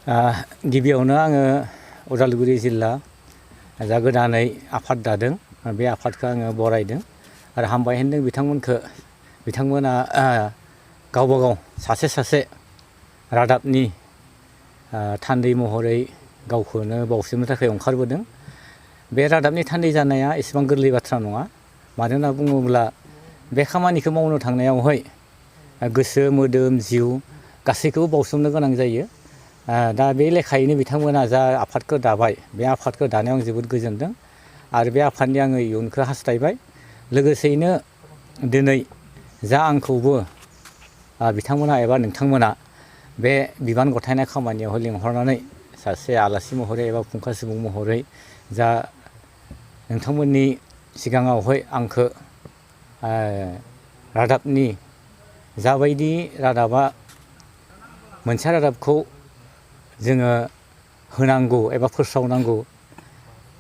गिबियावनो आङो उदालगुरि जिल्ला जा गोदानै आफाद दादों बे आफादखौ आङो बरायदों आरो हामबाय होनदों बिथांमोना गावबा गाव सासे रादाबनि थान्दै महरै गावखौनो बावसोमनो थाखाय ओंखारबोदों। बे रादाबनि थान्दै जानाया एसेबां गोरलै बाथ्रा नङा। मानो होनना बुङोब्ला बे खामानिखौ मावनो थांनायावहाय गोसो मोदोम जिउ गासैखौबो बावसोमनो गोनां जायो। दा बे लेखायैनो बिथांमोना जा आफादखौ दाबाय बे आफादखौ दानायाव आं जोबोद गोजोनदों आरो बे आफादनि आङो इयुनखौ हास्थायबाय। लोगोसेयैनो दिनै जा आंखौबो बिथांमोना एबा नोंथांमोना बे बिबान गथायनाय खामानियावहाय लिंहरनानै सासे आलासि महरै एबा फुंखा सुबुं महरै जा नोंथांमोननि सिगाङावहाय आंखौ रादाबनि जाबायदि रादाबा मोनसे रादाबखौ जोङो होनांगौ एबा फोस्रावनांगौ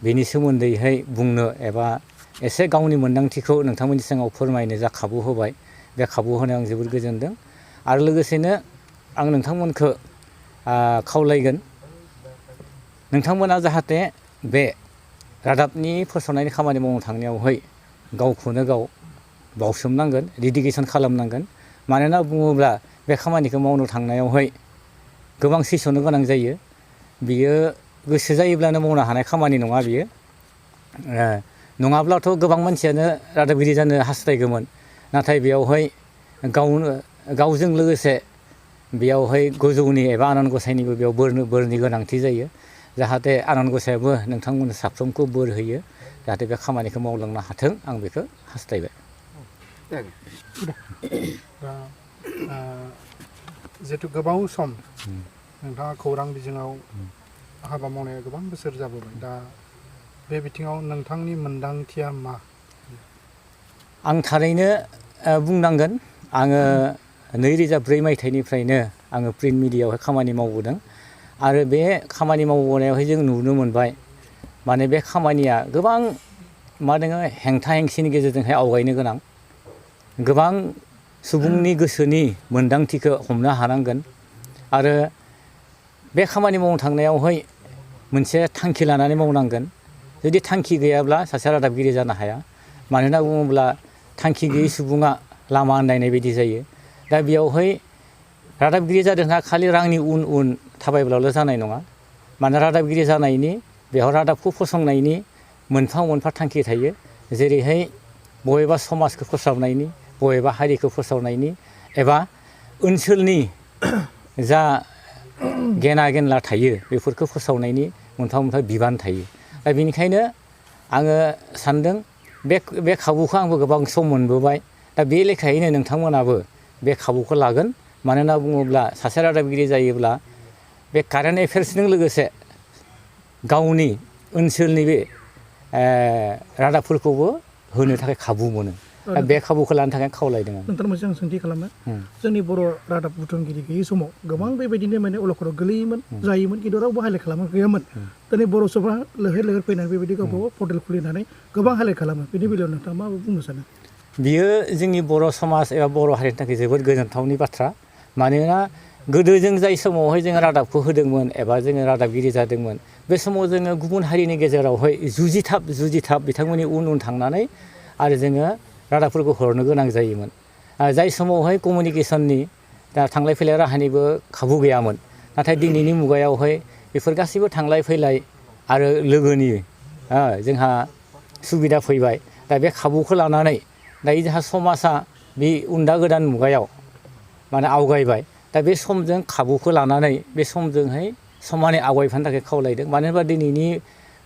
बेनि सोमोन्दैहाय बुंनो एबा एसे गावनि मोन्दांथिखौ नोंथांमोननि सिगाङाव फोरमायनो जा खाबु होबाय बे खाबु होनायाव आं जोबोद गोजोनदों। आरो लोगोसेनो आं नोंथांमोनखौ खावलायगोन नोंथांमोना जाहाथे बे रादाबनि फोसावनायनि खामानि मावनो थांनायावहाय गावखौनो गाव बावसोमनांगोन, डेडिकेसन खालामनांगोन। मानोना बुङोब्ला बे खामानिखौ मावनो थांनायावहाय गोबां सैसोनो गोनां जायो। बियो गोसो जायोब्लानो मावनो हानाय खामानि नङा बियो। नङाब्लाथ' गोबां मानसियानो रादाबगिरि जानो हास्थायगौमोन। नाथाय बेयावहाय गावजों लोगोसे बेयावहाय गोजौनि एबा आनान गसाइनिबो बेयाव बोरनि गोनांथि जायो। जाहाथे आनान गसायाबो नोंथांमोन साफ्रोमखौ बोर होयो। जाहाथे बे खामानिखौ मावलांनो हाथों आं बेखौ हास्थायबाय। दा जिहेथु गोबाव सम नोंथाङा खौरां बिजोङाव हाबा मावनाया गोबां बोसोर जाबोबाय। दा बे बिथिङाव नोंथांनि मोन्दांथिया मा? आं थारैनो बुंनांगोन आङो 2004 मायथाइनिफ्रायनो आङो प्रिन्ट मिडियायावहाय खामानि मावबोदों आरो बे खामानि मावबोनायावहाय जों नुनो मोनबाय माने बे खामानिया गोबां मा दङो हेंथा हेंसिनि गेजेरजोंहाय आवगायनो गोनां। गोबां सुबुंनि गोसोनि मोन्दांथिखौ हमनो हानांगोन आरो बे खामानि मावनो थांनायावहाय मोनसे थांखि लानानै मावनांगोन। जुदि थांखि गैयाब्ला सासे रादाबगिरि जानो हाया। मानो होनना बुङोब्ला थांखि गैयै सुबुङा लामा आन्दायनाय बायदि जायो। दा बेयावहाय रादाबगिरि जादोंहा खालि रांनि उन थाबायब्लाल' जानाय नङा। मानोना रादाबगिरि जानायनि बेयाव रादाबखौ फसंनायनि मोनफा मोनफा थांखि थायो। जेरैहाय बबेबा समाजखौ फोसाबनायनि, बबेबा हारिखौ फोसावनायनि एबा ओनसोलनि जा गेना गेनला थायो बेफोरखौ फोसावनायनि मोनफा मोनफा बिबान थायो। दा बेनिखायनो आङो सानदों बे खाबुखौ आंबो गोबां सम मोनबोबाय। दा बे लेखायैनो नोंथांमोनाबो बे खाबुखौ लागोन। मानो होनना बुङोब्ला सासे रादाबगिरि जायोब्ला बे कारेन्ट एफेयार्सजों लोगोसे गावनि ओनसोलनि बे रादाबफोरखौबो होनो थाखाय खाबु मोनो। दा बे खाबुखौ लानो थाखाय खावलायदों आं। नोंथांनाव मोनसे आं सोंथि खालामनो। जोंनि बर' रादाब बुथुमगिरि गैयै समाव गोबां बेबायदिनो माने अलखदाव गोलैयोमोन जायोमोन खिन्थु रावबो हाइलाइट खालामनो गैयामोन। दिनै बर' सभा लैहोर फैनानै बेबायदि गावबा गाव पर्टेल खुलिनानै गोबां हाइलाइट खालामो। बेनि बेलायाव नोंथाङा मा बुंनो सानो? बियो जोंनि बर' समाज एबा बर' हारिनि थाखाय जोबोद गोजोनथावनि बाथ्रा। मानोना गोदो जों जाय समावहाय जोङो रादाबखौ होदोंमोन एबा जोङो रादाबगिरि जादोंमोन बे समाव जोङो गुबुन हारिनि गेजेरावहाय जुजिथाब बिथांमोननि उन थांनानै आरो जोङो रादाबफोरखौ हरनो गोनां जायोमोन। जाय समावहाय कमिउनिकेसननि दा थांलाय फैलाय राहानिबो खाबु गैयामोन। नाथाय दिनैनि मुगायावहाय बेफोर गासैबो थांलाय फैलाय आरो लोगोनि जोंहा सुबिदा फैबाय। दा बे खाबुखौ लानानै दायो जोंहा समाजा बे दा गोदान मुगायाव माने आवगायबाय। दा बे समजों खाबुखौ लानानै बे समजोंहाय समानै आवगायफानो थाखाय खावलायदों। मानो होनबा दिनैनि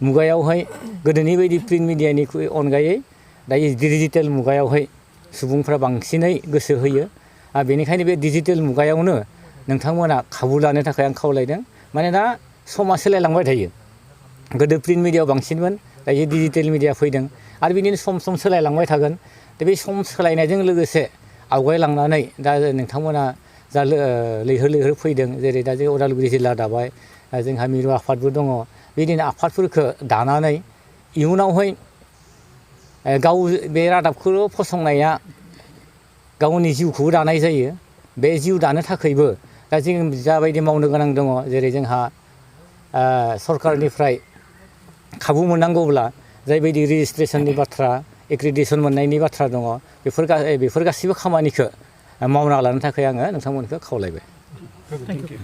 मुगायावहाय गोदोनि बायदि प्रिन्ट मिडियानि अनगायै दायो डिजिटेल मुगायावहाय सुबुंफ्रा बांसिनै गोसो होयो। बेनिखायनो बे डिजिटेल मुगायावनो नोंथांमोना खाबु लानो थाखाय आं खावलायदों। मानोना समा सोलायलांबाय थायो। गोदो प्रिन्ट मिडियायाव बांसिनमोन, दायो डिजिटेल मिडिया फैदों आरो बिदिनो सम सोलायलांबाय थागोन। दा बे सम सोलायनायजों लोगोसे आवगायलांनानै दा नोंथांमोना जा लैहोर फैदों जेरै दा जों उदालगुरि जिल्ला दाबाय, जोंहा मिरु आफादबो दङ। बिदिनो आफादफोरखौ दानानै इयुनावहाय गाव बे रादाबखौ फसंनाया गावनि जिउखौबो दानाय जायो। बे जिउ दानो थाखायबो दा जों जाबायदि मावनो गोनां दङ जेरै जोंहा सरकारनिफ्राय खाबु मोननांगौब्ला जायबायदि रेजिस्ट्रेसननि बाथ्रा एक्रिडिटेसन मोननायनि बाथ्रा दङ बेफोर गासैबो खामानिखौ मावना लानो थाखाय आङो नोंथांमोनखौ खावलायबाय। Thank you.